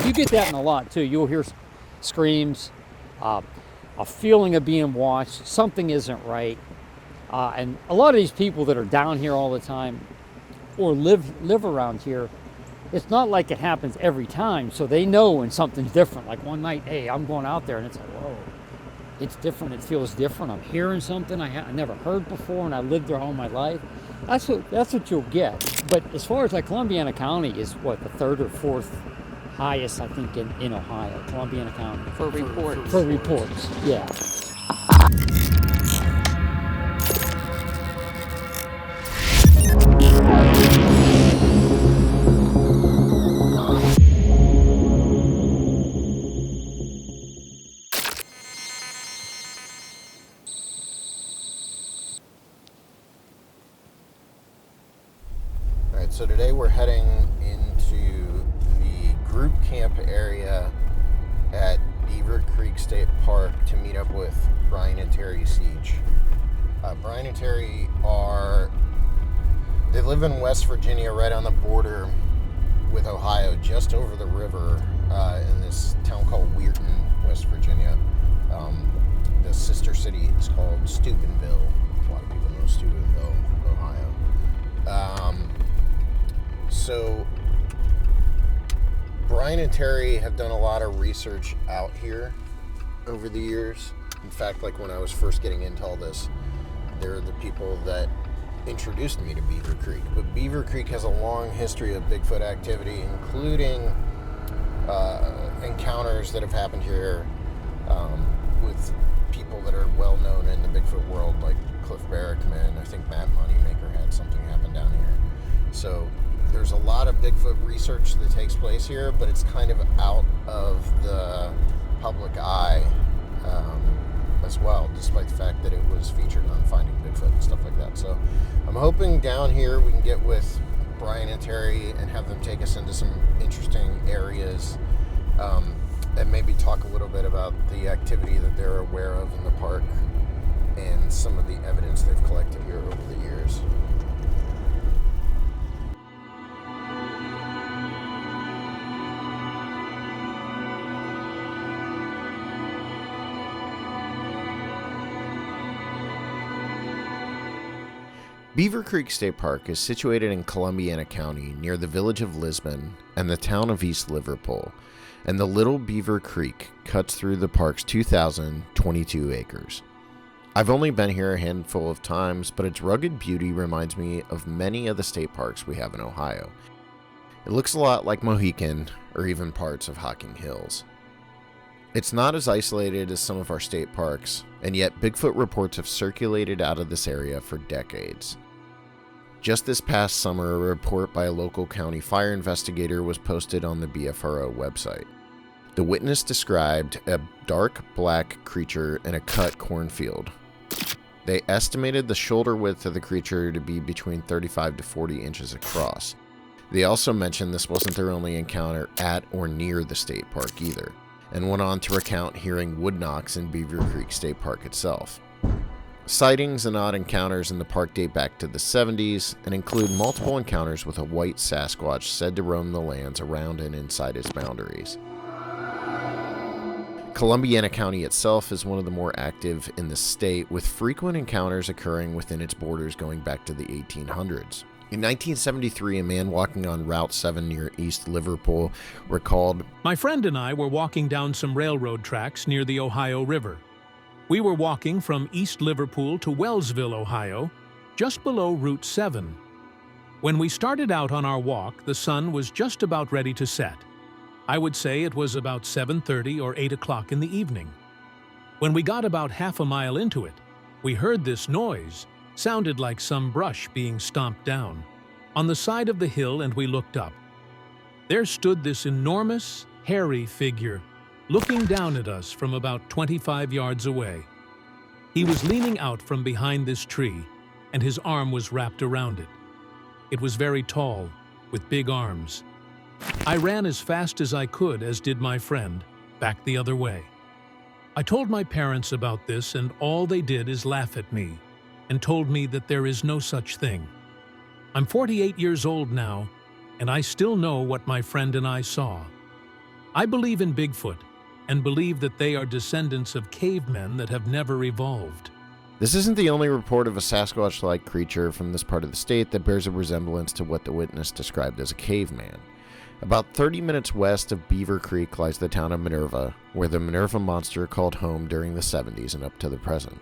You get that in a lot too. You'll hear screams, a feeling of being watched, something isn't right. And a lot of these people that are down here all the time or live around here, it's not like it happens every time, so they know when something's different. Like one night, hey, I'm going out there and it's like, whoa, it's different, it feels different. I'm hearing something I never heard before, and I lived there all my life. That's what you'll get. But as far as like Columbiana County is what, the third or fourth highest, I think, in Ohio, Columbiana County. For reports. For reports, yeah. So today we're heading into the group camp area at Beaver Creek State Park to meet up with Brian and Terrie Beech. Brian and Terrie they live in West Virginia, right on the border with Ohio, just over the river in this town called Weirton, West Virginia. The sister city is called Steubenville. A lot of people know Steubenville, Ohio. So Brian and Terrie have done a lot of research out here over the years. In fact, like when I was first getting into all this, they're the people that introduced me to Beaver Creek. But Beaver Creek has a long history of Bigfoot activity, including encounters that have happened here with people that are well known in the Bigfoot world, like Cliff Barrickman. I think Matt Moneymaker had something happen down here. So there's a lot of Bigfoot research that takes place here, but it's kind of out of the public eye as well, despite the fact that it was featured on Finding Bigfoot and stuff like that. So I'm hoping down here we can get with Brian and Terrie and have them take us into some interesting areas and maybe talk a little bit about the activity that they're aware of in the park and some of the evidence they've collected here over the years. Beaver Creek State Park is situated in Columbiana County near the village of Lisbon and the town of East Liverpool, and the Little Beaver Creek cuts through the park's 2,022 acres. I've only been here a handful of times, but its rugged beauty reminds me of many of the state parks we have in Ohio. It looks a lot like Mohican or even parts of Hocking Hills. It's not as isolated as some of our state parks, and yet Bigfoot reports have circulated out of this area for decades. Just this past summer, a report by a local county fire investigator was posted on the BFRO website. The witness described a dark black creature in a cut cornfield. They estimated the shoulder width of the creature to be between 35 to 40 inches across. They also mentioned this wasn't their only encounter at or near the state park either, and went on to recount hearing wood knocks in Beaver Creek State Park itself. Sightings and odd encounters in the park date back to the 70s and include multiple encounters with a white Sasquatch said to roam the lands around and inside its boundaries. Columbiana County itself is one of the more active in the state, with frequent encounters occurring within its borders going back to the 1800s. In 1973, a man walking on Route 7 near East Liverpool recalled, "My friend and I were walking down some railroad tracks near the Ohio River. We were walking from East Liverpool to Wellsville, Ohio, just below Route 7. When we started out on our walk, the sun was just about ready to set. I would say it was about 7:30 or 8 o'clock in the evening. When we got about half a mile into it, we heard this noise. Sounded like some brush being stomped down on the side of the hill, and we looked up. There stood this enormous, hairy figure, looking down at us from about 25 yards away. He was leaning out from behind this tree, and his arm was wrapped around it. It was very tall, with big arms. I ran as fast as I could, as did my friend, back the other way. I told my parents about this, and all they did is laugh at me and told me that there is no such thing. I'm 48 years old now, and I still know what my friend and I saw. I believe in Bigfoot and believe that they are descendants of cavemen that have never evolved. This isn't the only report of a Sasquatch-like creature from this part of the state that bears a resemblance to what the witness described as a caveman. About 30 minutes west of Beaver Creek lies the town of Minerva, where the Minerva monster called home during the 70s and up to the present.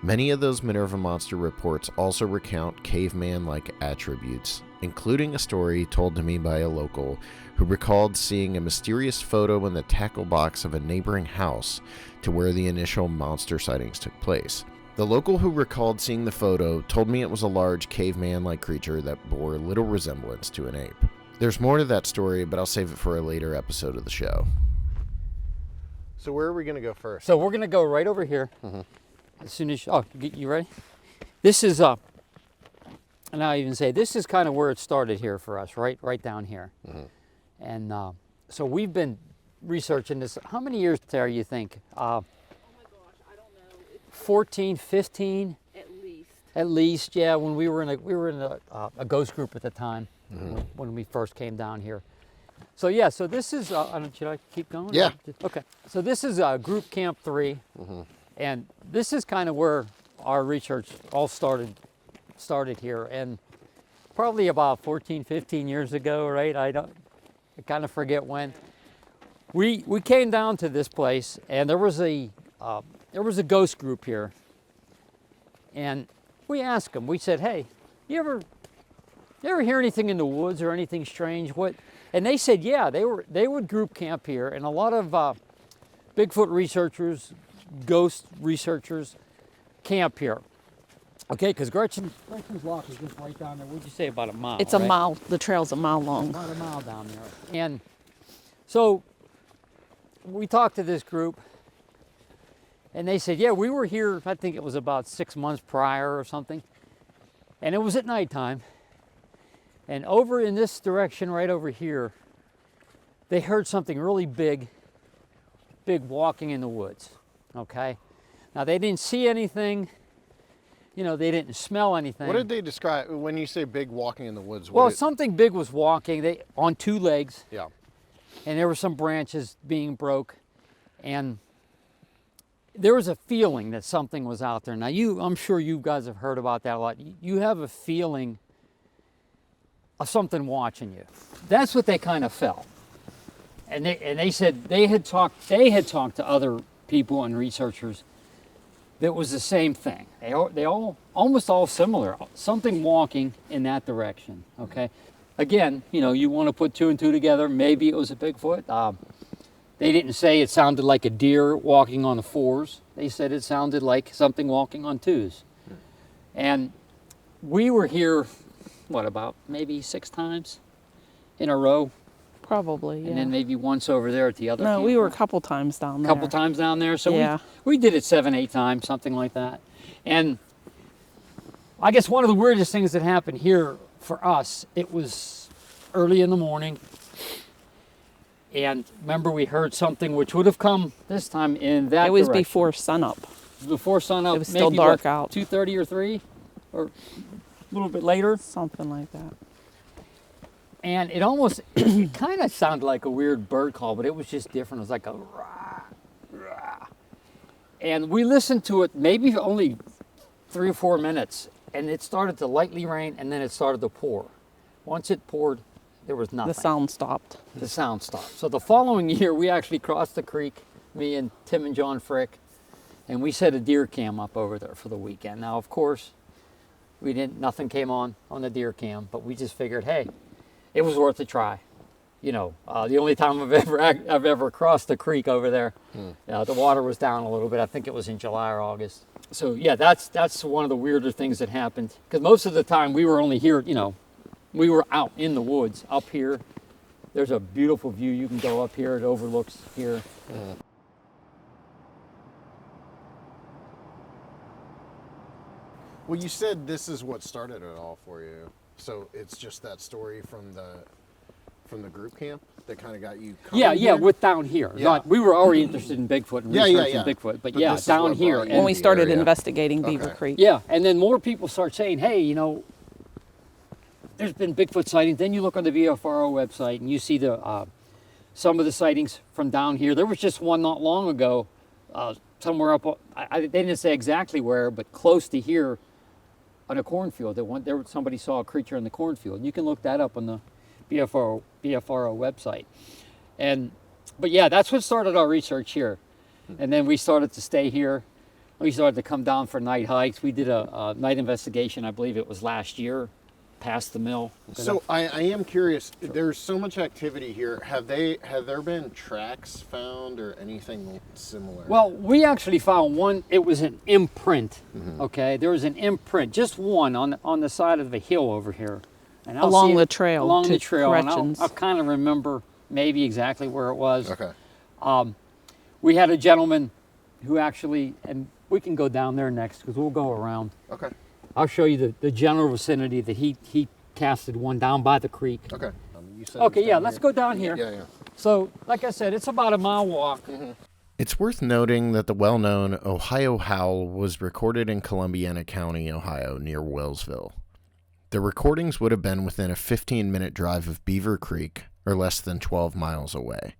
Many of those Minerva monster reports also recount caveman-like attributes, including a story told to me by a local who recalled seeing a mysterious photo in the tackle box of a neighboring house to where the initial monster sightings took place. The local who recalled seeing the photo told me it was a large caveman-like creature that bore little resemblance to an ape. There's more to that story, but I'll save it for a later episode of the show. So where are we going to go first? So we're going to go right over here. As soon as you ready? This is and I'll even say this is kind of where it started here for us, right down here. And so we've been researching this. How many years, Terry, you think? Oh my gosh, I don't know. 14, 15? At least. At least, yeah. When we were in a ghost group at the time, when we first came down here. So yeah, so this is. Should I keep going? Yeah. Okay. So this is Group Camp 3, and this is kind of where our research all started here, and probably about 14, 15 years ago, right? I kind of forget when. We came down to this place, and there was a ghost group here, and we asked them. We said, "Hey, you ever hear anything in the woods or anything strange?" What? And they said, "Yeah, they would group camp here, and a lot of Bigfoot researchers, ghost researchers, camp here." Okay, because Gretchen's lock is just right down there. What'd you say, about a mile? It's a mile. The trail's a mile long. About a mile down there. And so we talked to this group, and they said, yeah, we were here, I think it was about 6 months prior or something, and it was at nighttime. And over in this direction, right over here, they heard something really big walking in the woods, okay? Now, they didn't see anything. You know, they didn't smell anything. What did they describe when you say big walking in the woods? Well, something big was walking on 2 legs. Yeah. And there were some branches being broke, and there was a feeling that something was out there. Now, I'm sure you guys have heard about that a lot. You have a feeling of something watching you. That's what they kind of felt. And they said they had talked to other people and researchers that was the same thing. They all almost all similar. Something walking in that direction. Okay. Again, you want to put 2 and 2 together. Maybe it was a Bigfoot. They didn't say it sounded like a deer walking on the 4s. They said it sounded like something walking on 2s. And we were here, about maybe 6 times in a row? Probably, yeah. And then maybe once over there at the other No, camp. we were a couple times down there. A couple times down there. So yeah. we did it 7, 8 times, something like that. And I guess one of the weirdest things that happened here for us, it was early in the morning. And remember, we heard something which would have come this time in that It was direction. before sunup. Before sunup. It was still dark out. 2:30 or 3? Or a little bit later? Something like that. And it kind of sounded like a weird bird call, but it was just different. It was like a rah, rah. And we listened to it maybe only 3 or 4 minutes, and it started to lightly rain, and then it started to pour. Once it poured, there was nothing. The sound stopped. The sound stopped. So the following year, we actually crossed the creek, me and Tim and John Frick, and we set a deer cam up over there for the weekend. Now, of course, nothing came on the deer cam, but we just figured, hey, it was worth a try. The only time I've ever crossed the creek over there, the water was down a little bit. I think it was in July or August. So yeah, that's one of the weirder things that happened. Because most of the time we were only here, we were out in the woods. Up here, there's a beautiful view. You can go up here. It overlooks here. Well, you said this is what started it all for you. So it's just that story from the group camp that kind of got you coming here? With down here. Yeah. We were already interested in Bigfoot and researching Bigfoot, but this is down what here. brought you When we in the started area. investigating Beaver Creek. Yeah, and then more people start saying, hey, there's been Bigfoot sightings. Then you look on the VFRO website and you see the some of the sightings from down here. There was just one not long ago, somewhere up. They didn't say exactly where, but close to here, on a cornfield. Somebody saw a creature in the cornfield. You can look that up on the BFRO website. But yeah, that's what started our research here. And then we started to stay here. We started to come down for night hikes. We did a night investigation, I believe it was last year, past the mill. So I am curious, there's so much activity here. Have there been tracks found or anything similar? Well, we actually found one. It was an imprint. Okay, there was an imprint, just one on the side of the hill over here. And Along the trail Along to the trail. And Gretchen's. I'll kind of remember maybe exactly where it was. Okay. We had a gentleman who actually, and we can go down there next because we'll go around. Okay. I'll show you the general vicinity that he casted one down by the creek. Okay. You said Okay, yeah, let's go down here. Yeah. So, like I said, it's about a mile walk. It's worth noting that the well-known Ohio Howl was recorded in Columbiana County, Ohio, near Wellsville. The recordings would have been within a 15-minute drive of Beaver Creek, or less than 12 miles away.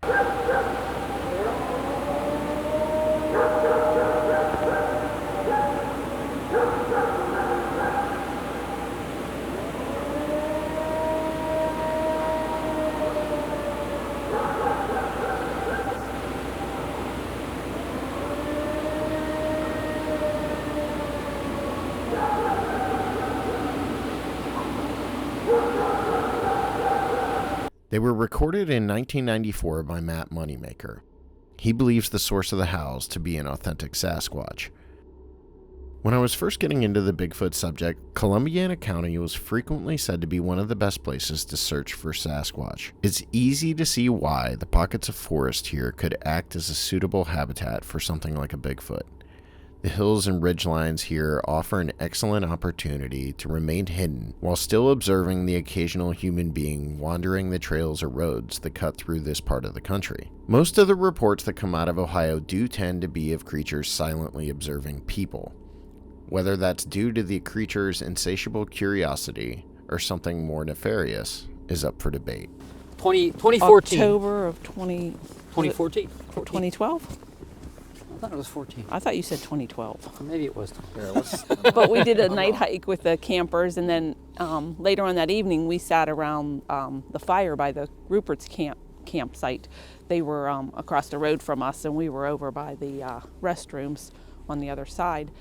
They were recorded in 1994 by Matt Moneymaker. He believes the source of the howls to be an authentic Sasquatch. When I was first getting into the Bigfoot subject, Columbiana County was frequently said to be one of the best places to search for Sasquatch. It's easy to see why the pockets of forest here could act as a suitable habitat for something like a Bigfoot. The hills and ridgelines here offer an excellent opportunity to remain hidden while still observing the occasional human being wandering the trails or roads that cut through this part of the country. Most of the reports that come out of Ohio do tend to be of creatures silently observing people. Whether that's due to the creature's insatiable curiosity or something more nefarious is up for debate. 2014. October of 2014? 2012? I thought it was 14. I thought you said 2012. Maybe it was. But we did a night hike with the campers, and then later on that evening, we sat around the fire by the Rupert's campsite. They were across the road from us, and we were over by the restrooms on the other side.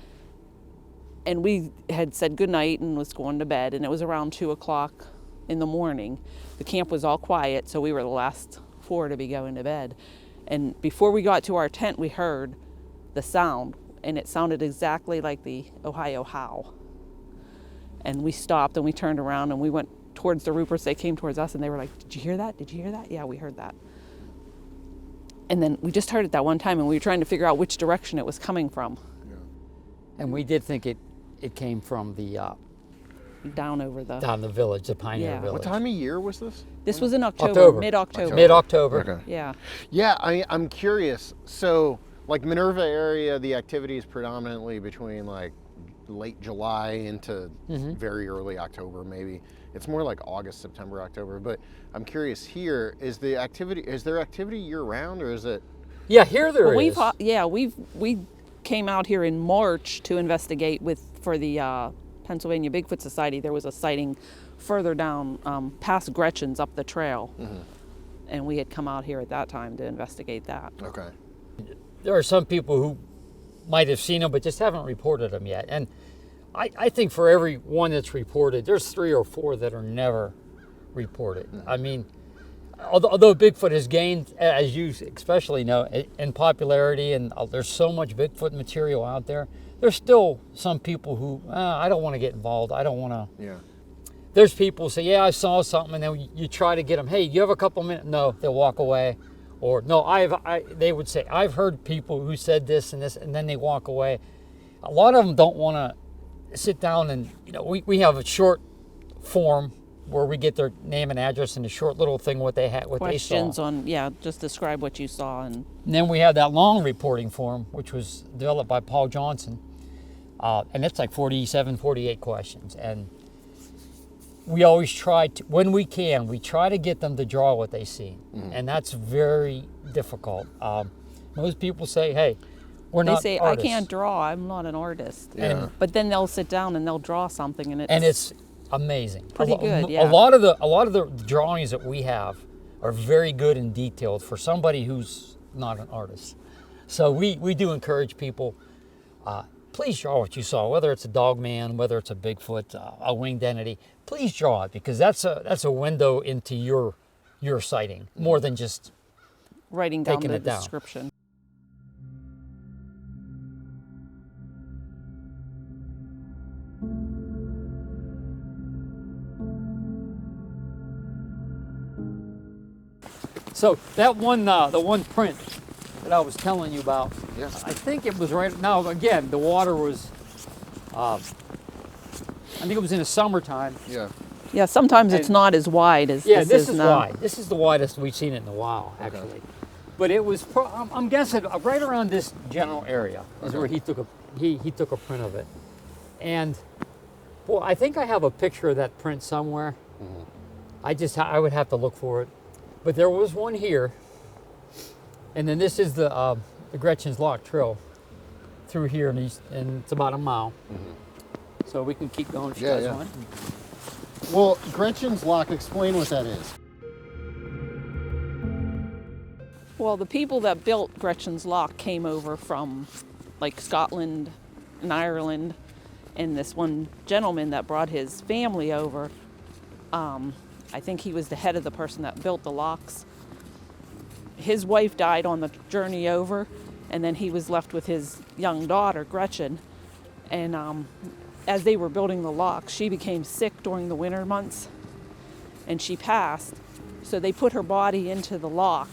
And we had said goodnight and was going to bed, and it was around 2 o'clock in the morning. The camp was all quiet, so we were the last 4 to be going to bed. And before we got to our tent, we heard the sound, and it sounded exactly like the Ohio Howl. And we stopped and we turned around and we went towards the Ruperts. They came towards us and they were like, "Did you hear that? Did you hear that?" "Yeah, we heard that." And then we just heard it that one time, and we were trying to figure out which direction it was coming from. Yeah. And we did think it came from the Down the village, the Pioneer Village. What time of year was this? This was in October. October. Mid-October. Mid-October. Okay. Yeah. Yeah, I'm curious. So, like Minerva area, the activity is predominantly between like late July into very early October, maybe. It's more like August, September, October. But I'm curious here, is there activity year round, or is it? Yeah, here there is. We came out here in March to investigate for the Pennsylvania Bigfoot Society. There was a sighting further down past Gretchen's up the trail. And we had come out here at that time to investigate that. Okay. There are some people who might have seen them but just haven't reported them yet. And I think for every one that's reported, there's 3 or 4 that are never reported. I mean, although Bigfoot has gained, as you especially know, in popularity, and there's so much Bigfoot material out there, there's still some people who, I don't want to get involved. I don't want to. Yeah. There's people who say, yeah, I saw something, and then you try to get them, hey, you have a couple minutes? No, they'll walk away. Or, no, they would say, I've heard people who said this, and then they walk away. A lot of them don't want to sit down and, we have a short form where we get their name and address and a short little thing what they saw. Questions on, just describe what you saw. And then we have that long reporting form, which was developed by Paul Johnson. And it's like 47, 48 questions. And we always try to, when we can, we try to get them to draw what they see. And that's very difficult. Most people say, hey, we're They not say, artists. I can't draw, I'm not an artist. Yeah. But then they'll sit down and they'll draw something and And it's amazing. Pretty good, A yeah. lot of the drawings that we have are very good and detailed for somebody who's not an artist. So we do encourage people, please draw what you saw, whether it's a dog man, whether it's a Bigfoot, a winged entity. Please draw it, because that's a window into your sighting, more than just writing down taking the it down. description. So that one, the one print that I was telling you about, Yeah. I think it was right now. Again, the water was, I think it was in the summertime. Yeah. Yeah, sometimes it's And- not as wide as Yeah, this is now. wide. This is the widest we've seen it in a while, actually. But it was, I'm guessing, right around this general area is where he took a print of it. And, well, I think I have a picture of that print somewhere. I would have to look for it. But there was one here, and then this is the Gretchen's Lock Trail through here, and it's about a mile. So we can keep going if you guys want. Well, Gretchen's Lock, explain what that is. Well, the people that built Gretchen's Lock came over from like Scotland and Ireland, and this one gentleman that brought his family over, I think he was the head of the person that built the locks. His wife died on the journey over, and then he was left with his young daughter, Gretchen. And as they were building the locks, she became sick during the winter months, and she passed. So they put her body into the lock,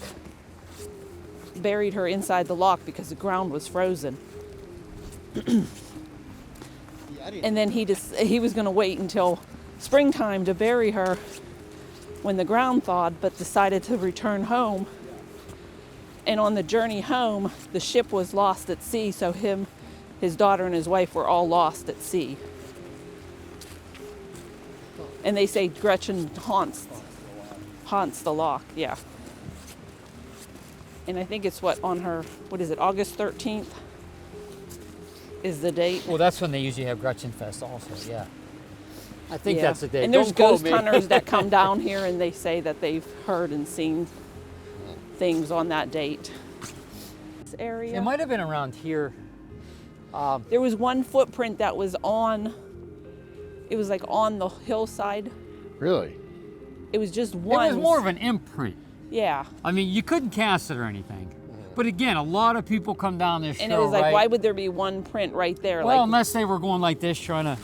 buried her inside the lock because the ground was frozen. And then he was going to wait until springtime to bury her when the ground thawed, but decided to return home. And on the journey home, the ship was lost at sea, so his daughter and his wife were all lost at sea. And they say Gretchen haunts the lock, yeah. And I think it's August 13th is the date. Well, that's when they usually have Gretchen Fest also, yeah. I think that's the day. And there's Don't quote ghost me. hunters that come down here and they say that they've heard and seen things on that date. This area. It might have been around here. There was one footprint that was on the hillside. Really? It was just one. It was more of an imprint. Yeah. I mean, you couldn't cast it or anything. But again, a lot of people come down this And trail, it was like, right? why would there be one print right there? Well, like, unless they were going like this, trying to.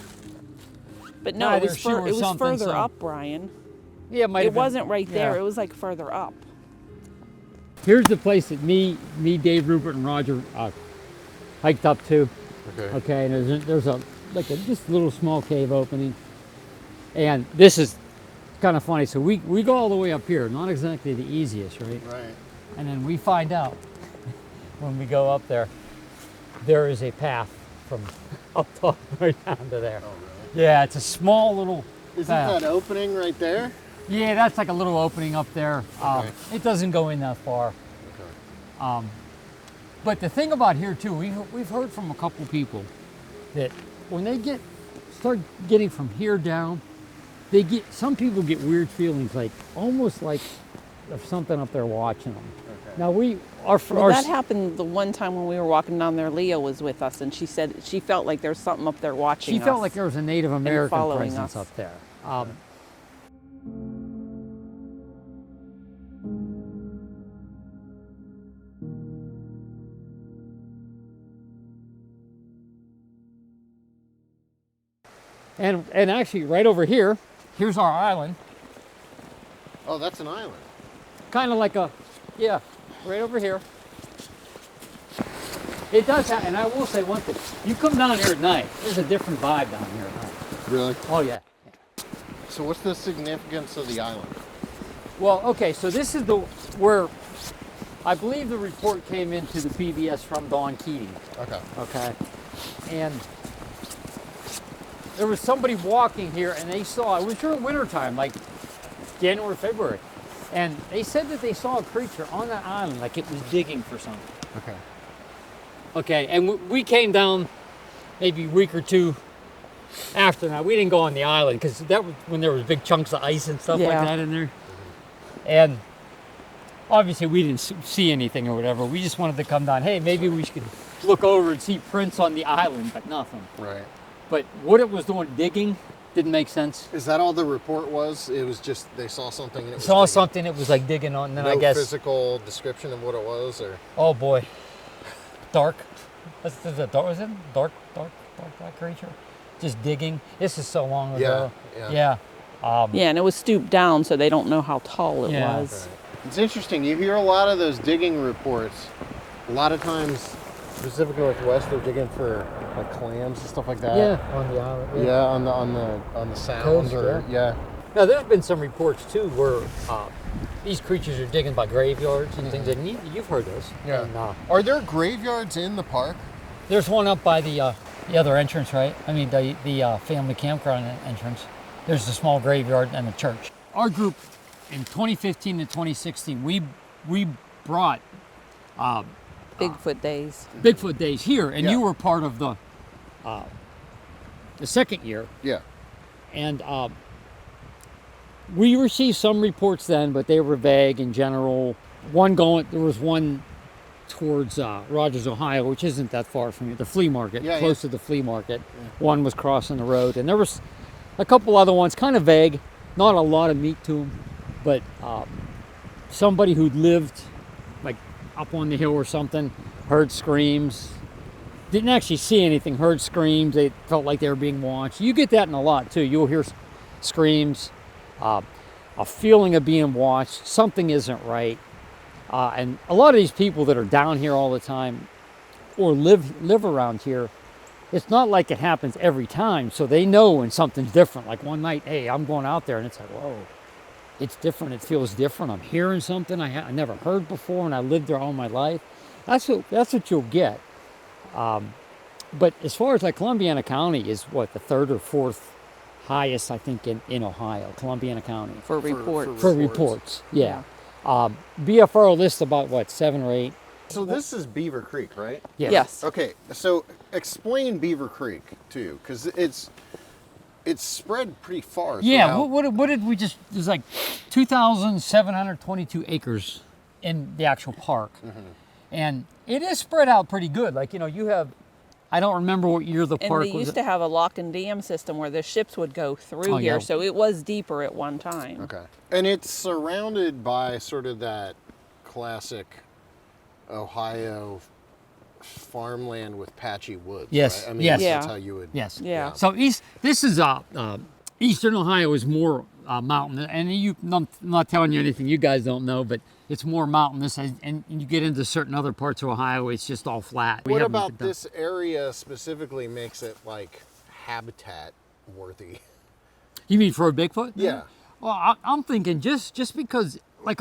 but no, either it was, shoe or it was something, further so- up, Brian. Yeah, it might It have been. wasn't right there. Yeah. It was like further up. Here's the place that me, Dave, Rupert, and Roger hiked up to. Okay. Okay, and there's a just a little small cave opening, and this is kind of funny. So we go all the way up here, not exactly the easiest, right? Right. And then we find out when we go up there, there is a path from up top right down to there. Oh, really? Yeah, it's a small little Isn't path. that opening right there? Yeah, that's like a little opening up there. Okay. It doesn't go in that far. Okay. But the thing about here too, we've heard from a couple people that when they start getting from here down, some people get weird feelings, like almost like there's something up there watching them. Okay. Now Well, that happened the one time when we were walking down there. Leah was with us, and she said she felt like there's something up there watching she us. felt like there was a Native American following presence us. up there. And actually, right over here, here's our island. Oh, that's an island. Kind of like right over here. It does have, and I will say one thing. You come down here at night, there's a different vibe down here at night. Really? Oh, yeah. So what's the significance of the island? Well, okay, so this is where I believe the report came into the PBS from Don Keating. Okay. Okay. And there was somebody walking here and they saw, it was during wintertime, like January, February. And they said that they saw a creature on that island, like it was digging for something. Okay. Okay, and we came down maybe a week or two after that. We didn't go on the island because that was when there was big chunks of ice and stuff like that in there. And obviously we didn't see anything or whatever. We just wanted to come down. Hey, maybe we should look over and see prints on the island, but nothing. Right. But what it was doing, digging, didn't make sense. Is that all the report was? It was just they saw something. And it was Saw digging? something, it was like digging on, and then No I guess. physical description of what it was, or. Oh boy, dark. Was it dark black creature? Just digging. This is so long ago. Yeah. Yeah, and it was stooped down, so they don't know how tall it Yeah. was. Right. It's interesting. You hear a lot of those digging reports. A lot of times, Pacific Northwest, they're digging for like clams and stuff like that. Yeah, on the island. Yeah, on the sounds Coast, or yeah. Now there's been some reports too where these creatures are digging by graveyards and things, and you've heard those. Yeah. And, Are there graveyards in the park? there's one up by the other entrance, right? I mean the family campground entrance. There's a small graveyard and a church. Our group in 2015 to 2016, we brought Bigfoot days. Bigfoot Days here, and Yeah. you were part of the second year. Yeah. And we received some reports then, but they were vague in general. There was one towards Rogers, Ohio, which isn't that far from here, the flea market, close to the flea market. Yeah. One was crossing the road, and there was a couple other ones, kind of vague, not a lot of meat to them, but somebody who'd lived like up on the hill or something, heard screams, didn't actually see anything, heard screams, they felt like they were being watched. You get that in a lot too. You'll hear screams, a feeling of being watched, something isn't right. And a lot of these people that are down here all the time or live around here, it's not like it happens every time, so they know when something's different. Like one night, hey, I'm going out there and it's like, whoa, it's different, it feels different. I'm hearing something I never heard before, and I lived there all my life. That's what you'll get. But as far as like Columbiana County is what, the third or fourth highest, I think, in Ohio, Columbiana County. For reports. For reports, yeah. BFR lists about, what, 7 or 8? So this is Beaver Creek, right? Yes. Okay, so explain Beaver Creek too, because it's spread pretty far. So Yeah, what did we just, there's like 2,722 acres in the actual park. Mm-hmm. And it is spread out pretty good. Like, you have, I don't remember what year the park was. And they used to have a lock and dam system where the ships would go through here, so it was deeper at one time. Okay. And it's surrounded by sort of that classic Ohio farmland with patchy woods. Yes. Right? I mean, yes. that's how you would. Yes. Yeah. So this is Eastern Ohio is more mountain, and I'm not telling you anything you guys don't know, but it's more mountainous, and you get into certain other parts of Ohio, it's just all flat. What about this area specifically makes it like habitat worthy? You mean for a Bigfoot? Yeah. Well, I'm thinking just because, like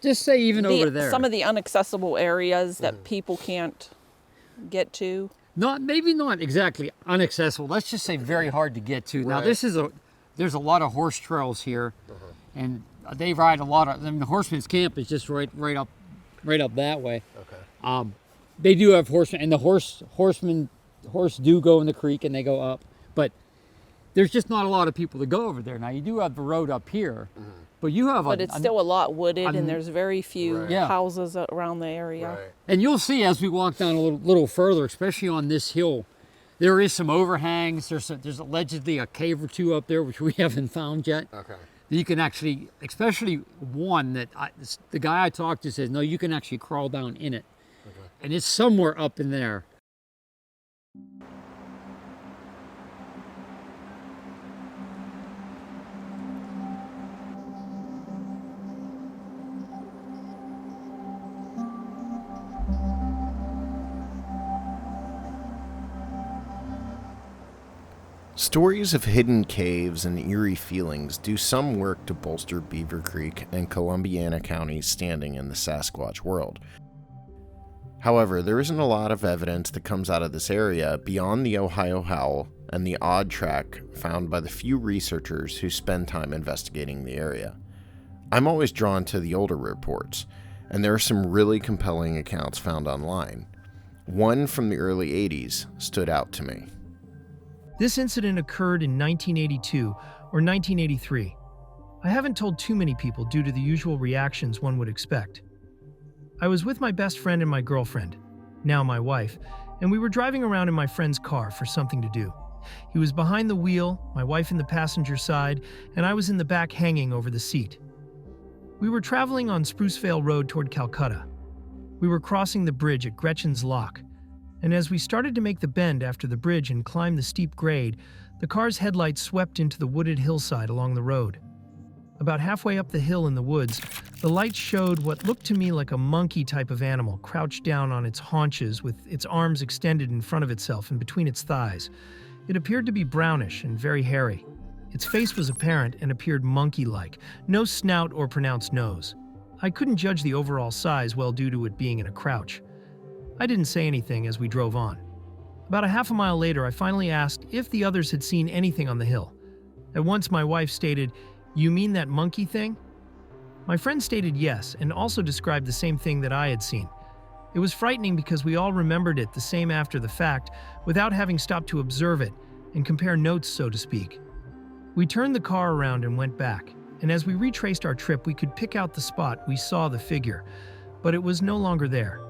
just say even over there. Some of the inaccessible areas that people can't get to. Maybe not exactly inaccessible. Let's just say very hard to get to. Now there's a lot of horse trails here, and they ride a lot of. I mean, the Horseman's Camp is just right up that way. Okay. They do have horsemen, and the horsemen do go in the creek and they go up, but there's just not a lot of people to go over there. Now you do have the road up here, but you have. But it's still a lot wooded, and there's very few houses around the area. Right. And you'll see as we walk down a little further, especially on this hill, there is some overhangs. There's allegedly a cave or two up there, which we haven't found yet. Okay. You can actually, especially one that the guy I talked to says, no, you can actually crawl down in it. Okay. And it's somewhere up in there. Stories of hidden caves and eerie feelings do some work to bolster Beaver Creek and Columbiana County's standing in the Sasquatch world. However, there isn't a lot of evidence that comes out of this area beyond the Ohio Howl and the odd track found by the few researchers who spend time investigating the area. I'm always drawn to the older reports, and there are some really compelling accounts found online. One from the early 80s stood out to me. This incident occurred in 1982 or 1983. I haven't told too many people due to the usual reactions one would expect. I was with my best friend and my girlfriend, now my wife, and we were driving around in my friend's car for something to do. He was behind the wheel, my wife in the passenger side, and I was in the back hanging over the seat. We were traveling on Sprucevale Road toward Calcutta. We were crossing the bridge at Gretchen's Lock, and as we started to make the bend after the bridge and climb the steep grade, the car's headlights swept into the wooded hillside along the road. About halfway up the hill in the woods, the lights showed what looked to me like a monkey type of animal crouched down on its haunches with its arms extended in front of itself and between its thighs. It appeared to be brownish and very hairy. Its face was apparent and appeared monkey-like, no snout or pronounced nose. I couldn't judge the overall size well due to it being in a crouch. I didn't say anything as we drove on. About a half a mile later, I finally asked if the others had seen anything on the hill. At once my wife stated, "You mean that monkey thing?" My friend stated yes, and also described the same thing that I had seen. It was frightening because we all remembered it the same after the fact, without having stopped to observe it and compare notes, so to speak. We turned the car around and went back, and as we retraced our trip, we could pick out the spot we saw the figure, but it was no longer there.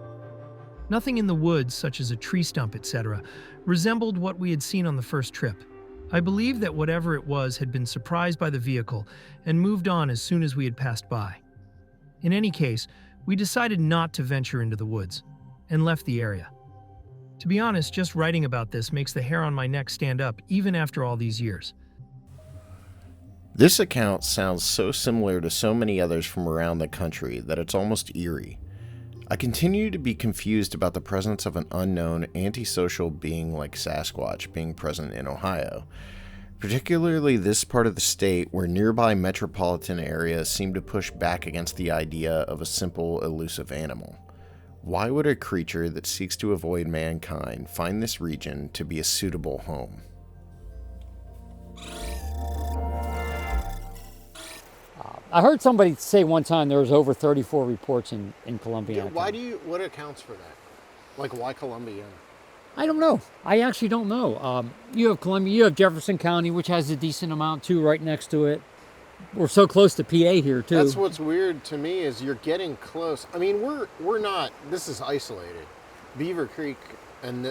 Nothing in the woods, such as a tree stump, etc., resembled what we had seen on the first trip. I believe that whatever it was had been surprised by the vehicle and moved on as soon as we had passed by. In any case, we decided not to venture into the woods and left the area. To be honest, just writing about this makes the hair on my neck stand up even after all these years. This account sounds so similar to so many others from around the country that it's almost eerie. I continue to be confused about the presence of an unknown antisocial being like Sasquatch being present in Ohio, particularly this part of the state where nearby metropolitan areas seem to push back against the idea of a simple, elusive animal. Why would a creature that seeks to avoid mankind find this region to be a suitable home? I heard somebody say one time there was over 34 reports in Columbia. Yeah, what accounts for that? Like, why Columbia? I don't know. I actually don't know. You have Columbia, you have Jefferson County, which has a decent amount too, right next to it. We're so close to PA here too. That's what's weird to me is you're getting close. I mean, we're not. This is isolated. Beaver Creek and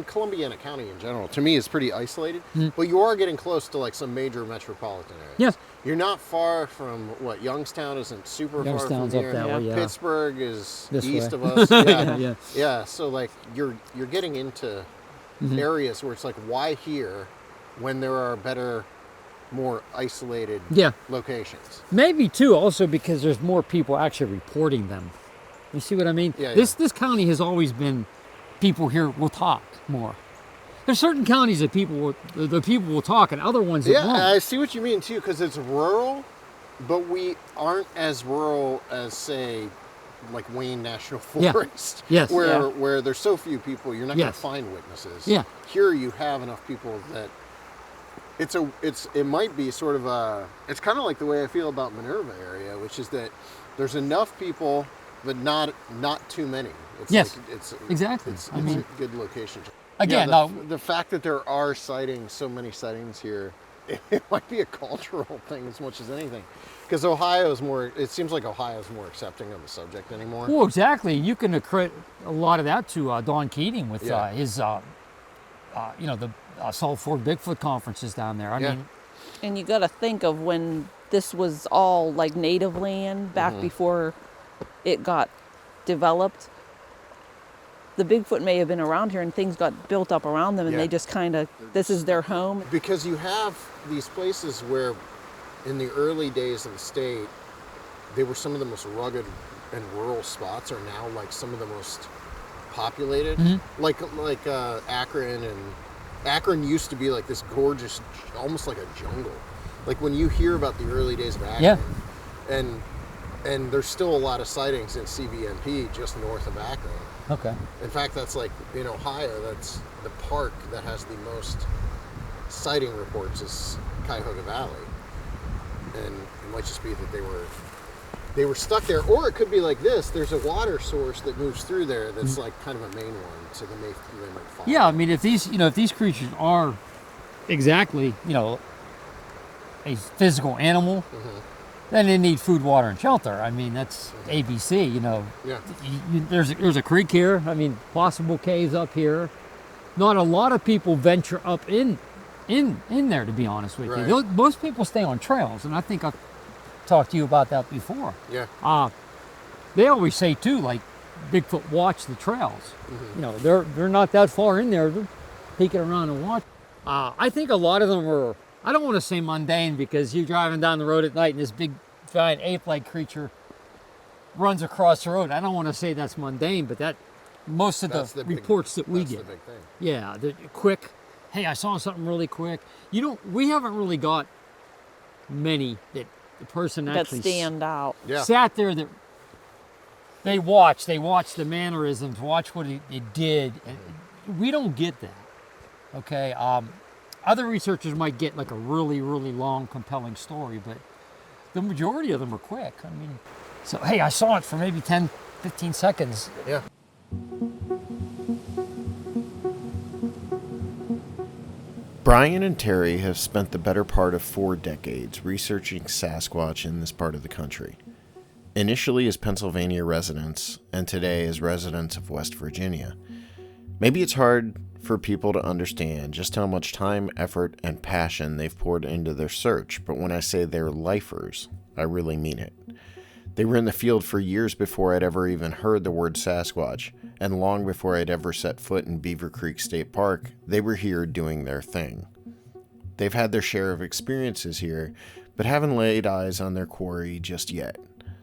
Columbiana County in general, to me, is pretty isolated. But you are getting close to like some major metropolitan areas. Yes. You're not far from what Youngstown isn't super Youngstown's far from up here. that way, yeah. Pittsburgh is This east way. of us. Yeah. Yeah. Yeah. So like you're getting into areas where it's like, why here when there are better, more isolated locations? Maybe too, also because there's more people actually reporting them. You see what I mean? Yeah, this county has always been, people here will talk more. There's certain counties that people will talk, and other ones that won't. Yeah, I see what you mean too, because it's rural, but we aren't as rural as, say, like Wayne National Forest. Yes. Where there's so few people, you're not going to Yes. find witnesses. Yeah. Here you have enough people that it might be sort of a, it's kind of like the way I feel about Minerva area, which is that there's enough people, but not too many. It's Yes. like, it's Exactly. It's I mean, a good location. again, Yeah, now, the fact that there are sightings, so many sightings here, it might be a cultural thing as much as anything. Because it seems like Ohio's more accepting of the subject anymore. well, exactly. You can accredit a lot of that to Don Keating with his, the Salt Fork Bigfoot conferences down there. I mean, And you got to think of when this was all like native land back before it got developed. The Bigfoot may have been around here and things got built up around them and they just kind of, this is their home. Because you have these places where in the early days of the state, they were some of the most rugged and rural spots are now like some of the most populated. Like Akron, and Akron used to be like this gorgeous, almost like a jungle. Like when you hear about the early days of Akron, and And there's still a lot of sightings in CVMP just north of Akron. Okay. In fact, that's like in Ohio, that's the park that has the most sighting reports is Cuyahoga Valley. And it might just be that they were stuck there, or it could be like this. There's a water source that moves through there that's like kind of a main one, so they might follow. Yeah, I mean, if these creatures are exactly, a physical animal, then they need food, water, and shelter. I mean, that's ABC, Yeah. There's a creek here. I mean, possible caves up here. Not a lot of people venture up in there, to be honest with Right. you. Most people stay on trails, and I think I've talked to you about that before. Yeah. They always say too, like Bigfoot watch the trails. They're not that far in there. They're peeking around and watch. I think a lot of them are, I don't want to say mundane, because you're driving down the road at night and this big giant ape-like creature runs across the road. I don't want to say that's mundane, but that most of the reports that we get. That's the big thing. Yeah, they're quick. Hey, I saw something really quick. We haven't really got many that the person That actually stand out. Yeah. sat there that they watched the mannerisms, watch what it did. And we don't get that. Okay. Other researchers might get like a really, really long, compelling story, but the majority of them are quick. I mean, so hey, I saw it for maybe 10, 15 seconds. Yeah. Brian and Terrie have spent the better part of 4 decades researching Sasquatch in this part of the country. Initially as Pennsylvania residents, and today as residents of West Virginia. Maybe it's hard for people to understand just how much time, effort, and passion they've poured into their search, but when I say they're lifers, I really mean it. They were in the field for years before I'd ever even heard the word Sasquatch, and long before I'd ever set foot in Beaver Creek State Park, they were here doing their thing. They've had their share of experiences here, but haven't laid eyes on their quarry just yet,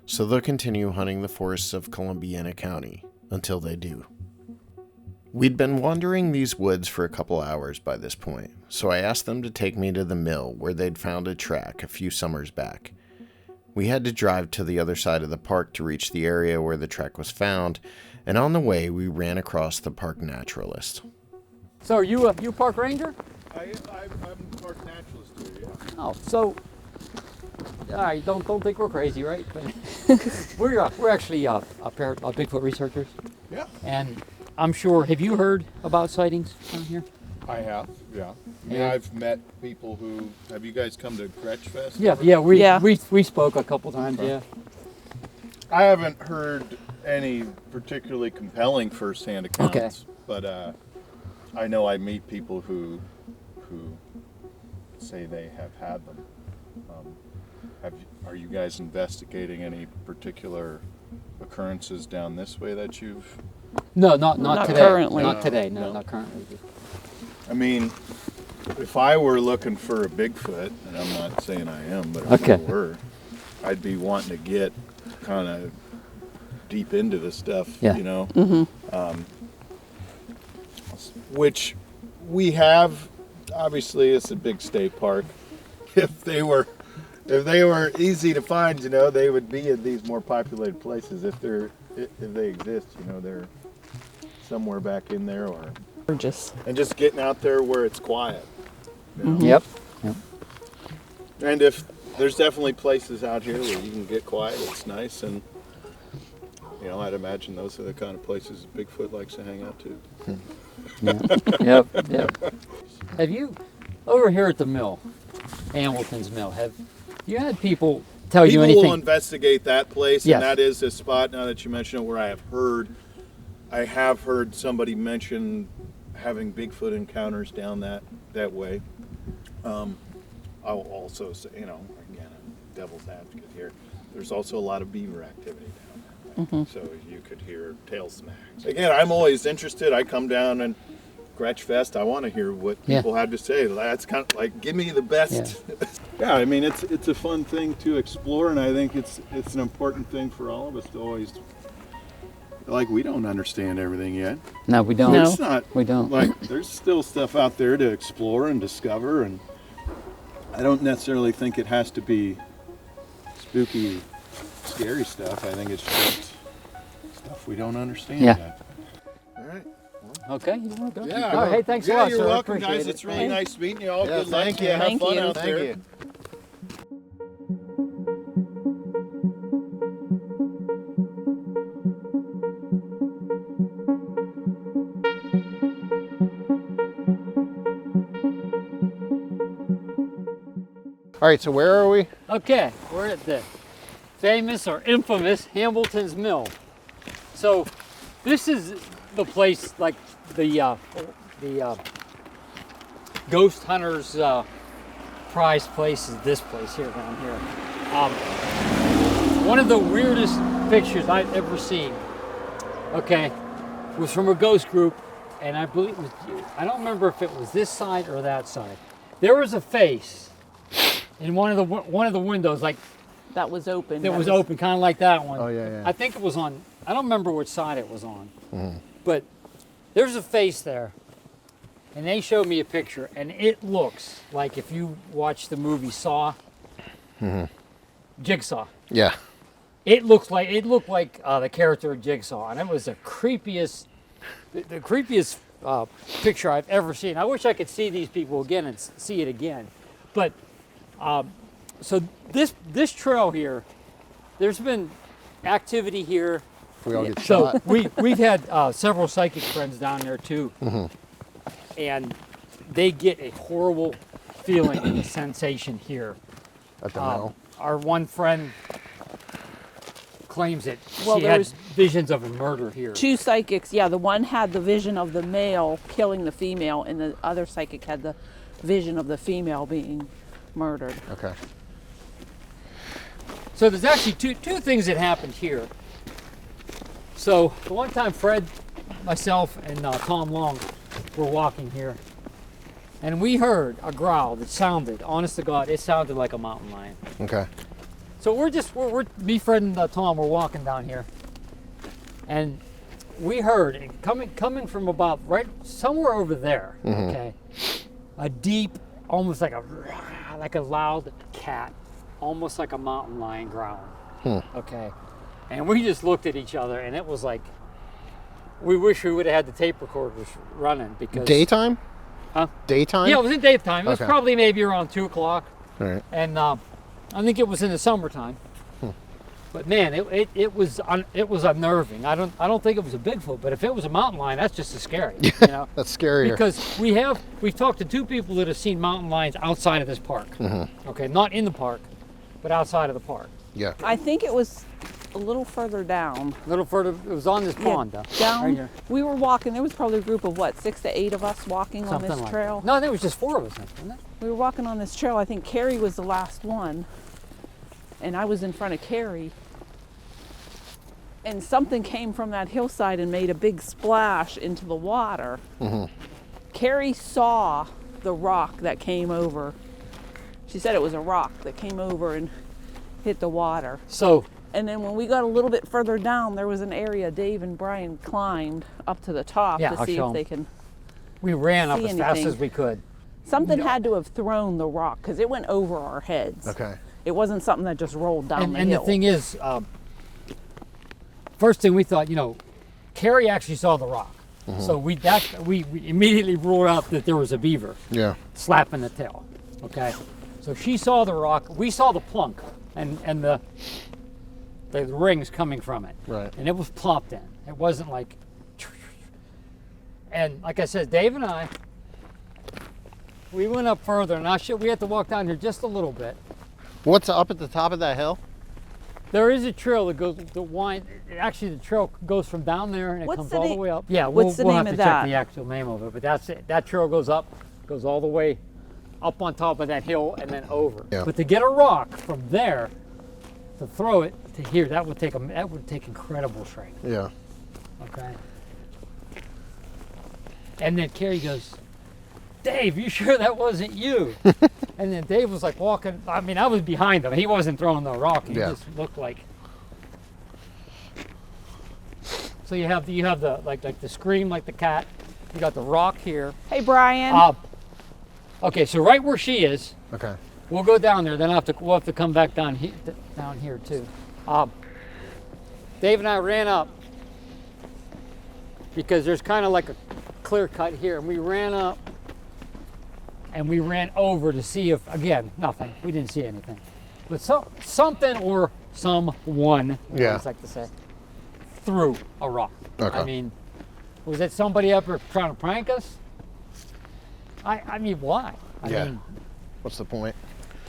so they'll continue hunting the forests of Columbiana County until they do. We'd been wandering these woods for a couple hours by this point, so I asked them to take me to the mill where they'd found a track a few summers back. We had to drive to the other side of the park to reach the area where the track was found, and on the way we ran across the park naturalist. So are you a park ranger? I'm a park naturalist too, yeah. Oh, so I don't think we're crazy, right? We're actually a pair of Bigfoot researchers. Yeah. And I'm sure, have you heard about sightings down here? I have, yeah. I mean, Yeah. I've met people who, have you guys come to Gretchen Fest? Yeah, we spoke a couple times, Okay. yeah. I haven't heard any particularly compelling firsthand accounts, Okay. but I know I meet people who say they have had them. Are you guys investigating any particular occurrences down this way that you've? No, not today. currently. Not today, No. not currently. I mean, if I were looking for a Bigfoot, and I'm not saying I am, but if Okay. I were, I'd be wanting to get kind of deep into this stuff, Yeah. you know? Which we have. Obviously, it's a big state park. If they were easy to find, you know, they would be in these more populated places. If they exist, you know, they're somewhere back in there, or Gorgeous. and just getting out there where it's quiet. You know? Yep. And if there's definitely places out here where you can get quiet, it's nice, and you know, I'd imagine those are the kind of places Bigfoot likes to hang out too. Yep. Have you, over here at the mill, Hamilton's Mill, have you had people tell you People anything? will investigate that place, Yes. and that is a spot, now that you mention it, where I have heard somebody mention having Bigfoot encounters down that way. I'll also say, you know, again, I'm devil's advocate here, there's also a lot of beaver activity down that way, so you could hear tail smacks. Again, I'm always interested. I come down and Gretchen Fest, I want to hear what people have to say. That's kind of like, give me the best. Yeah, I mean, it's a fun thing to explore, and I think it's an important thing for all of us to always, like, we don't understand everything yet. No, we don't. It's not, We don't. like, there's still stuff out there to explore and discover, and I don't necessarily think it has to be spooky scary stuff. I think it's just stuff we don't understand Yeah. yet. All right. Okay, you want to go? Yeah. Oh, hey, thanks a Yeah, lot, you're sir. I welcome, appreciate guys. it. It's really Hey. nice meeting you all. Yeah, Good luck. thank you. Have Thank fun you. out Thank there. you. All right, so where are we? Okay, we're at the famous or infamous Hamilton's Mill. So this is the place, like the ghost hunters' prized place is this place here down here. One of the weirdest pictures I've ever seen, okay, was from a ghost group, and I believe it was, I don't remember if it was this side or that side. There was a face in one of the windows, like That was open. that was open, kind of like that one. Oh, yeah, yeah. I think it was on. I don't remember which side it was on, but there's a face there, and they showed me a picture, and it looks like if you watch the movie Saw, Jigsaw. Yeah. It looked like the character of Jigsaw, and it was the creepiest picture I've ever seen. I wish I could see these people again and see it again, but so this trail here, there's been activity here. We all get So shot. we've had several psychic friends down there too, and they get a horrible feeling and sensation here. At the mill. Our one friend claims that Well, she there had was visions of a murder here. two psychics. Yeah, the one had the vision of the male killing the female, and the other psychic had the vision of the female being murdered. Okay. So there's actually two things that happened here. So the one time Fred, myself, and Tom Long were walking here, and we heard a growl that sounded, honest to God, it sounded like a mountain lion. Okay. So we're me, Fred, and Tom were walking down here, and we heard it coming from about right somewhere over there. Okay, a deep, almost like a loud cat, almost like a mountain lion growling. Okay, and we just looked at each other, and it was like we wish we would have had the tape recorders running because Daytime? Huh? Daytime? Yeah, it was in daytime. It was Okay. probably maybe around 2 o'clock. All right. And I think it was in the summertime. But man, it was unnerving. I don't think it was a Bigfoot, but if it was a mountain lion, that's just as scary. You know, That's scarier. because we've talked to 2 people that have seen mountain lions outside of this park. Okay, not in the park, but outside of the park. Yeah. I think it was a little further down. A little further, it was on this pond, though. Down. Right here. We were walking. There was probably a group of 6 to 8 of us walking Something on this like trail. that. No, I think it was just 4 of us, wasn't it? We were walking on this trail. I think Carrie was the last one, and I was in front of Carrie. And something came from that hillside and made a big splash into the water. Carrie saw the rock that came over. She said it was a rock that came over and hit the water. So And then when we got a little bit further down, there was an area Dave and Brian climbed up to the top Yeah, to I'll see show if 'em. they can. we ran up See as fast anything. as we could. Something had to have thrown the rock because it went over our heads. Okay. It wasn't something that just rolled down the And hill. the thing is, first thing we thought, Carrie actually saw the rock. So we immediately ruled out that there was a beaver Yeah. slapping the tail. Okay, so she saw the rock. We saw the plunk and the rings coming from it. Right. And it was plopped in. It wasn't like. And like I said, Dave and I, we went up further, and we had to walk down here just a little bit. What's up at the top of that hill? There is a trail that goes actually the trail goes from down there and it What's comes the all the na- way up. Yeah, what's the we'll name have to of check that? the actual name of it, but that's it. That trail goes all the way up on top of that hill and then over. Yeah. But to get a rock from there to throw it to here, that would take incredible strength. Yeah. Okay. And then Carrie goes, "Dave, you sure that wasn't you?" And then Dave was like walking. I mean, I was behind him. He wasn't throwing the rock. He just looked like. So you have the like the scream like the cat. You got the rock here. Hey, Brian. Okay, so right where she is, Okay. we'll go down there. Then we'll have to come back down here too. Dave and I ran up because there's kind of like a clear cut here, and we ran up and we ran over to see if, again, nothing. We didn't see anything. But something or someone, I always like to say, threw a rock. Okay. I mean, was it somebody up there trying to prank us? I mean, why? I mean, what's the point?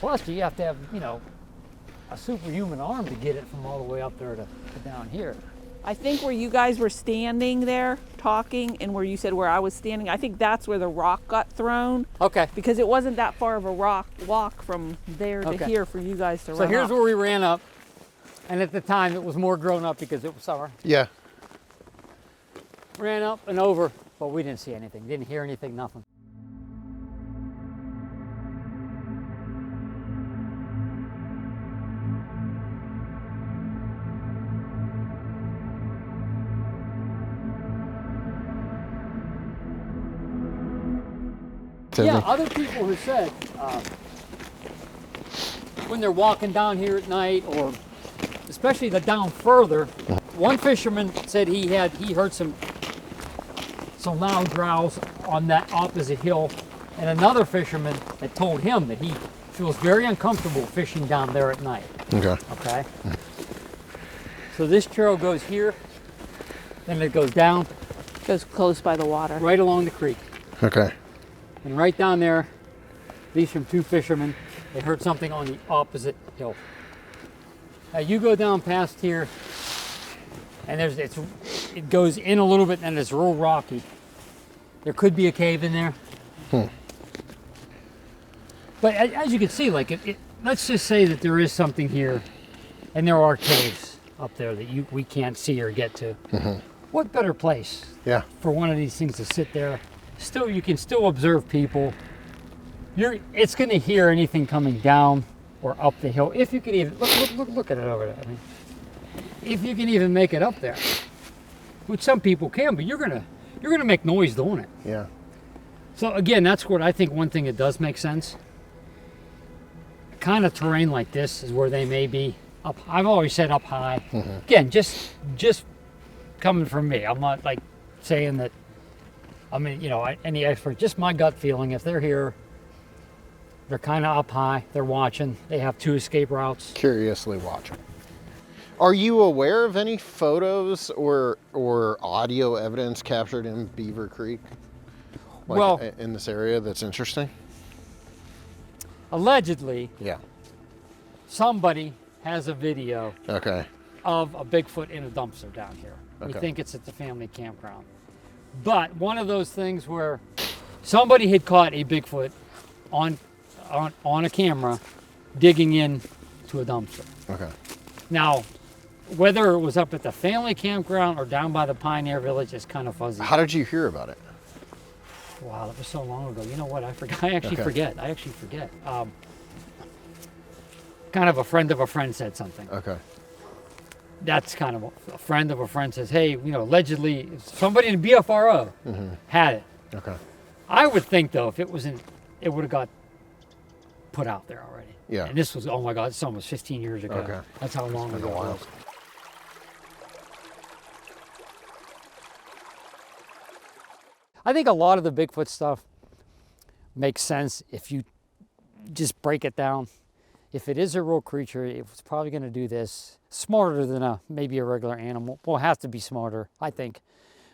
plus you have to have, you know, a superhuman arm to get it from all the way up there to down here. I think where you guys were standing there talking and where you said where I was standing, I think that's where the rock got thrown. Okay. Because it wasn't that far of a walk from there to here for you guys to run So here's up. where we ran up. And at the time it was more grown up because it was summer. Yeah. Ran up and over, but we didn't see anything. Didn't hear anything, nothing. Yeah, other people have said when they're walking down here at night, or especially the down further, one fisherman said he heard some loud growls on that opposite hill, and another fisherman had told him that he feels very uncomfortable fishing down there at night. Okay. Okay. So this trail goes here, then it goes down, Goes close by the water. right along the creek. Okay. And right down there, these from two fishermen, they heard something on the opposite hill. Now you go down past here, and it goes in a little bit, and it's real rocky. There could be a cave in there. But as you can see, like let's just say that there is something here, and there are caves up there that we can't see or get to. What better place for one of these things to sit there? Still, you can still observe people. It's going to hear anything coming down or up the hill. If you can even look at it over there. I mean, if you can even make it up there, which some people can, but you're gonna make noise doing it. Yeah. So again, that's what I think. One thing that does make sense. Kind of terrain like this is where they may be up. I've always said up high. Again, just coming from me. I'm not like saying that. I mean, you know, any expert, just my gut feeling, if they're here, they're kind of up high, they're watching, they have two escape routes. Curiously watching. Are you aware of any photos or audio evidence captured in Beaver Creek? Like well, in this area that's interesting? Allegedly, Yeah. somebody has a video Okay. of a Bigfoot in a dumpster down here. We Okay. think it's at the family campground. But one of those things where somebody had caught a Bigfoot on a camera digging in to a dumpster. Okay. Now, whether it was up at the family campground or down by the Pioneer Village is kind of fuzzy. How did you hear about it? Wow, that was so long ago. You know what? I forgot. I actually forget. Kind of a friend of a friend said something. Okay. That's kind of a friend of a friend says, hey, you know, allegedly somebody in BFRO had it. Okay. I would think though, if it wasn't, it would have got put out there already. Yeah. And this was, oh my God, it's almost 15 years ago. Okay. That's how long ago it was. I think a lot of the Bigfoot stuff makes sense if you just break it down. If it is a real creature, it's probably going to do this smarter than maybe a regular animal. Well, it has to be smarter, I think,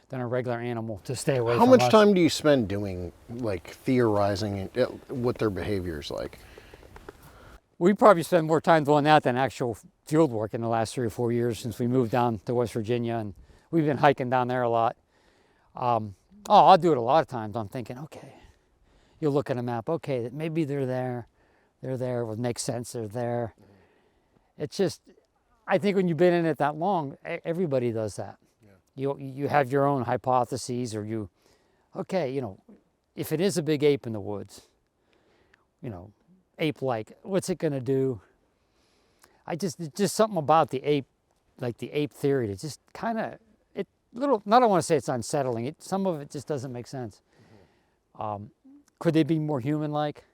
than a regular animal to stay away from us. How much time do you spend doing, like, theorizing what their behavior is like? We probably spend more time doing that than actual field work in the last 3 or 4 years since we moved down to West Virginia, and we've been hiking down there a lot. I'll do it a lot of times. I'm thinking, okay, you'll look at a map, okay, that maybe they're there. They're there. It would make sense. They're there. It's just, I think when you've been in it that long, everybody does that. Yeah. You have your own hypotheses, or okay, you know, if it is a big ape in the woods, you know, ape-like, what's it gonna do? It's just something about the ape, like the ape theory, that just kind of, I don't want to say it's unsettling. Some of it just doesn't make sense. Could they be more human-like?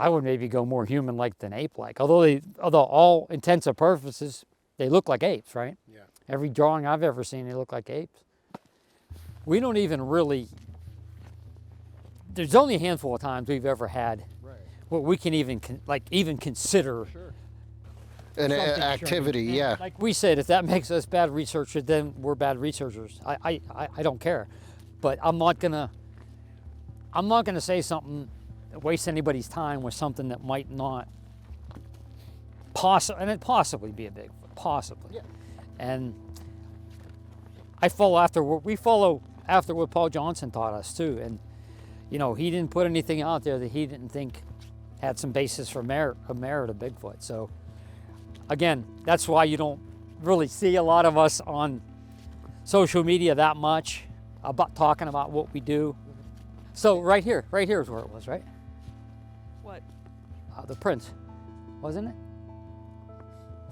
I would maybe go more human-like than ape-like. Although all intents and purposes, they look like apes, right? Yeah. Every drawing I've ever seen, they look like apes. We don't even really, there's only a handful of times we've ever had what we can even consider An something activity, strange. yeah. And like we said, if that makes us bad researchers, then we're bad researchers. I don't care, but I'm not gonna say something that wastes anybody's time with something that might not possibly be a Bigfoot, possibly. Yeah. And we follow after what Paul Johnson taught us too, and he didn't put anything out there that he didn't think had some basis for merit of Bigfoot. So again, that's why you don't really see a lot of us on social media that much about talking about what we do. So right here is where it was, right? What? The prints, wasn't it?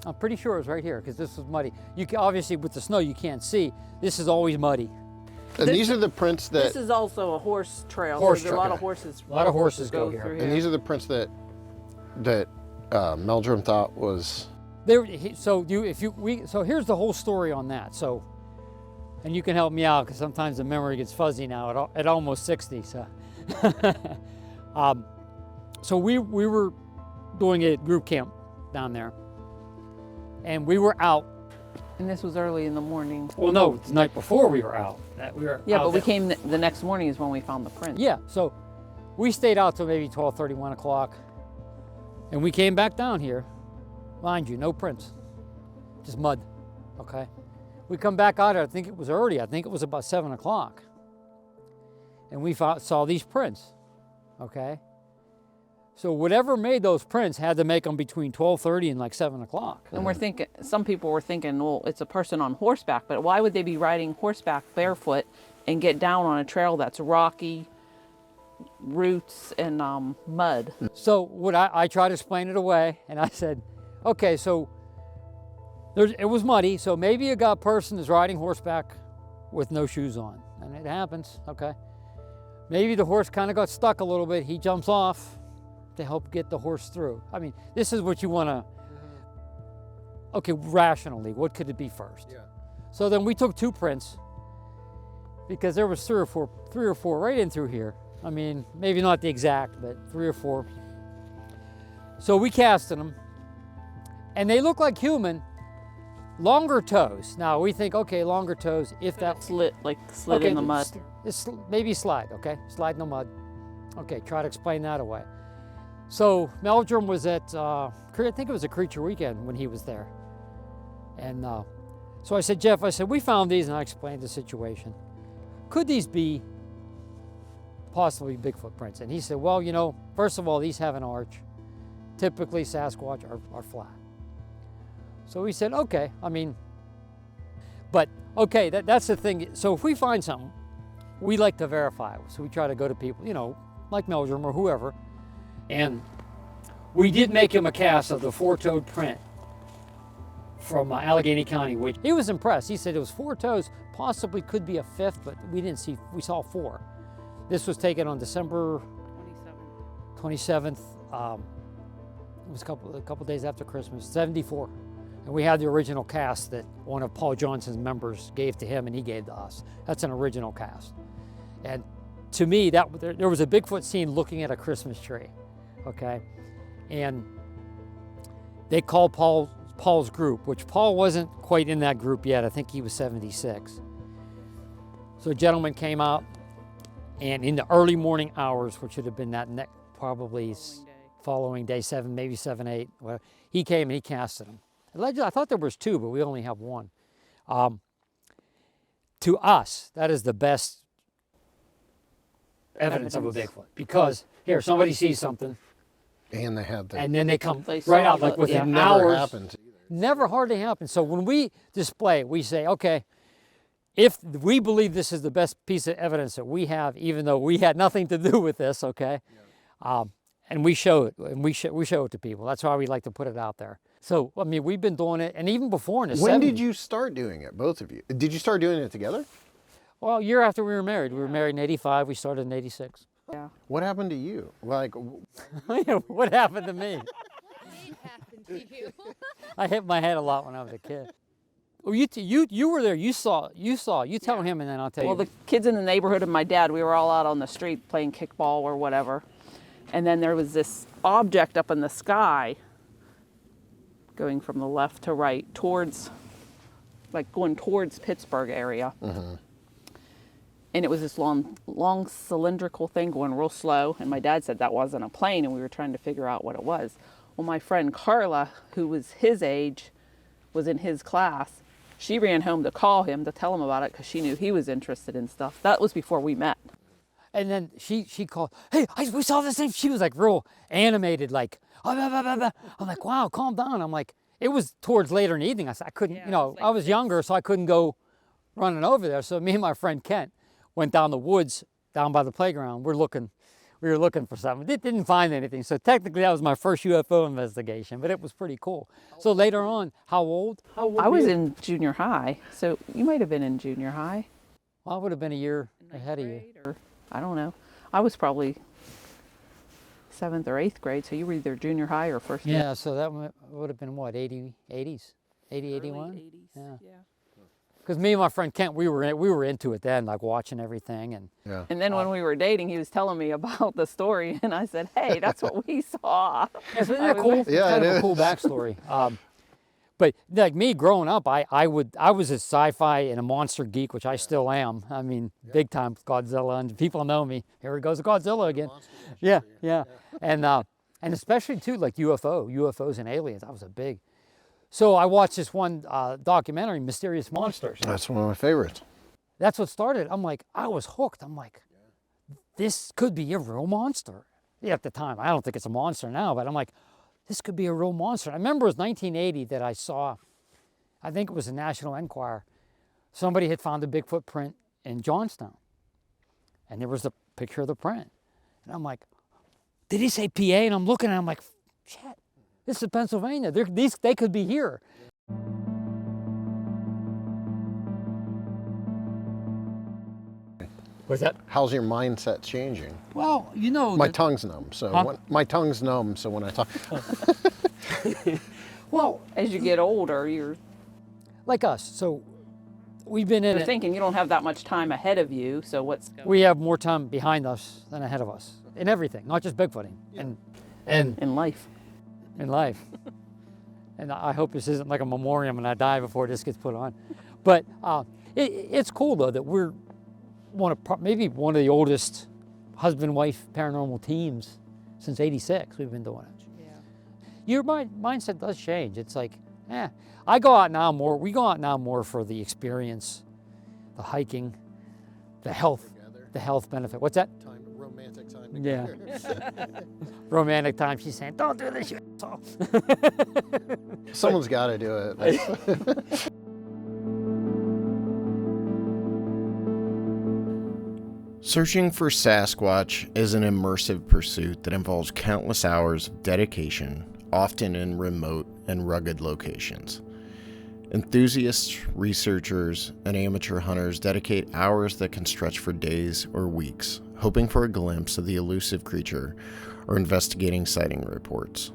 I'm pretty sure it was right here because this was muddy. You can, obviously with the snow you can't see. This is always muddy. And these are the prints that. This is also a horse trail. Horse There's a trail. lot of horses. A lot of horses go here. through And these are the prints that Meldrum thought was. So here's the whole story on that. So, and you can help me out because sometimes the memory gets fuzzy now at almost 60. So, so we were doing a group camp down there, and we were out. And this was early in the morning. Well, no, the night before we were out. Yeah, out but we there. came the next morning is when we found the print. Yeah, so we stayed out till maybe 12:30, 1 o'clock, and we came back down here. Mind you, no prints, just mud, okay? We come back out, I think it was early, I think it was about 7 o'clock, and we saw these prints, okay? So whatever made those prints had to make them between 12:30 and like 7 o'clock. And we're thinking, some people were thinking, well, it's a person on horseback, but why would they be riding horseback barefoot and get down on a trail that's rocky, roots, and mud? So what I tried to explain it away, and I said, okay, so it was muddy, so maybe a person is riding horseback with no shoes on, and it happens, okay? Maybe the horse kind of got stuck a little bit, he jumps off to help get the horse through. I mean, this is what you want to, okay, rationally, what could it be first? Yeah. So then we took 2 prints because there was three or four right in through here. I mean, maybe not the exact, but 3 or 4. So we casted them, and they look like human, longer toes. Now we think, okay, longer toes, if that Slid okay, in the mud. Maybe slide, okay? Slide in the mud. Okay, try to explain that away. So Meldrum was at, I think it was a Creature Weekend when he was there. And so I said, Jeff, we found these, and I explained the situation. Could these be possibly Bigfoot prints? And he said, well, first of all, these have an arch. Typically Sasquatch are flat. So we said, okay, but okay, that's the thing. So if we find something, we like to verify it. So we try to go to people, like Meldrum or whoever. And we did make him a cast of the 4-toed print from Allegheny County, which he was impressed. He said it was 4 toes, possibly could be a 5th, but we saw 4. This was taken on December 27th. It was a couple days after Christmas, 74. And we had the original cast that one of Paul Johnson's members gave to him and he gave to us. That's an original cast. And to me, there was a Bigfoot scene looking at a Christmas tree, okay? And they called Paul's group, which Paul wasn't quite in that group yet. I think he was 76. So a gentleman came out, and in the early morning hours, which would have been that probably following day 7, maybe 7, 8, whatever, he came and he casted them. Allegedly, I thought there was 2, but we only have 1. To us, that is the best evidence of a Bigfoot, because here somebody sees something, And they had the. and then they come They right out saw like the- within yeah. never hours. happened. Never hardly happens. So when we display, we say, okay, if we believe this is the best piece of evidence that we have, even though we had nothing to do with this, okay, and we show it, and we show it to people. That's why we like to put it out there. So we've been doing it, and even before in the When 70s. did you start doing it, both of you? Did you start doing it together? Well, a year after we were married. We were married in 85. We started in 86. Yeah. What happened to you? Like, What happened to me? What happened to you? I hit my head a lot when I was a kid. Oh, you were there. You saw. You tell him, and then I'll tell Well, you. the kids in the neighborhood and my dad, we were all out on the street playing kickball or whatever. And then there was this object up in the sky going from the left to right towards, like going towards Pittsburgh area. And it was this long cylindrical thing going real slow. And my dad said that wasn't a plane, and we were trying to figure out what it was. Well, my friend Carla, who was his age, was in his class. She ran home to call him to tell him about it because she knew he was interested in stuff. That was before we met. And then she called, hey, we saw this thing. She was like real animated, like, oh, blah, blah, blah, blah. I'm like, wow, calm down. I'm like, it was towards later in the evening. I said, I couldn't, I was younger, so I couldn't go running over there. So me and my friend Kent went down the woods, down by the playground. We were looking for something. Didn't find anything. So technically that was my first UFO investigation, but it was pretty cool. So later on, how old I was in junior high, so you might have been in junior high. Well, I would have been a year ahead of you. Or, I don't know. I was probably 7th or 8th grade, so you were either junior high or first year. Yeah, so that would have been what, 80s? 80, 81? 80s, Yeah. yeah. Because me and my friend Kent, we were into it then, like watching everything. And And then when we were dating, he was telling me about the story, and I said, hey, that's what we saw. isn't that cool? Yeah, Kind it of a is. cool backstory. But like me growing up, I was a sci-fi and a monster geek, which I still am. I mean, big time Godzilla, and people know me. Here it goes, Godzilla again. Yeah. And especially too, like UFOs and aliens. I was a big. So I watched this one documentary, Mysterious Monsters. That's one of my favorites. That's what started. I'm like, I was hooked. I'm like, this could be a real monster. Yeah, at the time, I don't think it's a monster now, but I'm like, this could be a real monster. I remember it was 1980 that I saw, I think it was a National Enquirer, somebody had found a Bigfoot print in Johnstown. And there was a picture of the print. And I'm like, did he say PA? And I'm looking and I'm like, shit, this is Pennsylvania. They could be here. What's that? How's your mindset changing? Well, My tongue's numb, so Huh? my tongue's numb. So when I talk, well, As you get older, you're like us. So we've been in it. thinking you don't have that much time ahead of you, so what's going We have more time behind us than ahead of us in everything, not just bigfooting and in life? in life. And I hope this isn't like a memoriam and I die before this gets put on. But it's cool though that we're maybe one of the oldest husband-wife paranormal teams since '86. We've been doing it. Yeah. Your mindset does change. It's like, I go out now more. We go out now more for the experience, the hiking, the health benefit. What's that? romantic time. Yeah. Romantic time. She's saying, don't do this, you asshole. Someone's got to do it. Searching for Sasquatch is an immersive pursuit that involves countless hours of dedication, often in remote and rugged locations. Enthusiasts, researchers, and amateur hunters dedicate hours that can stretch for days or weeks, hoping for a glimpse of the elusive creature or investigating sighting reports.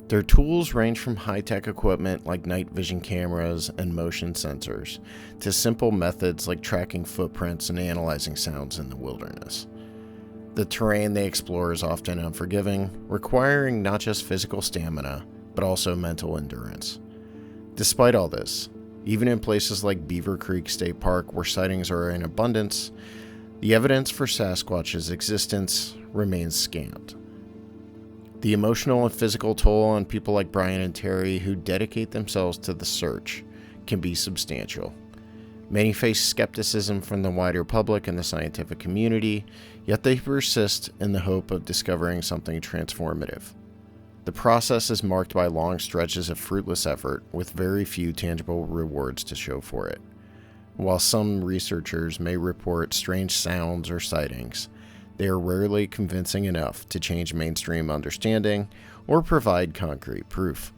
Their tools range from high-tech equipment like night vision cameras and motion sensors to simple methods like tracking footprints and analyzing sounds in the wilderness. The terrain they explore is often unforgiving, requiring not just physical stamina, but also mental endurance. Despite all this, even in places like Beaver Creek State Park where sightings are in abundance, the evidence for Sasquatch's existence remains scant. The emotional and physical toll on people like Brian and Terrie who dedicate themselves to the search can be substantial. Many face skepticism from the wider public and the scientific community, yet they persist in the hope of discovering something transformative. The process is marked by long stretches of fruitless effort with very few tangible rewards to show for it. While some researchers may report strange sounds or sightings, they are rarely convincing enough to change mainstream understanding or provide concrete proof.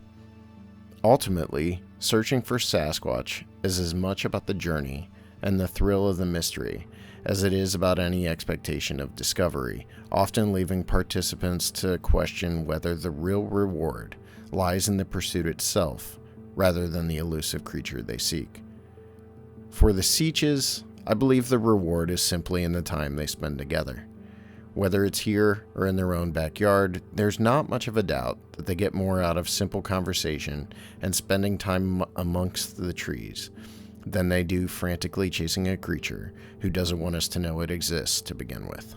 Ultimately, searching for Sasquatch is as much about the journey and the thrill of the mystery as it is about any expectation of discovery, often leaving participants to question whether the real reward lies in the pursuit itself rather than the elusive creature they seek. For the Seaches, I believe the reward is simply in the time they spend together. Whether it's here or in their own backyard, there's not much of a doubt that they get more out of simple conversation and spending time amongst the trees than they do frantically chasing a creature who doesn't want us to know it exists to begin with.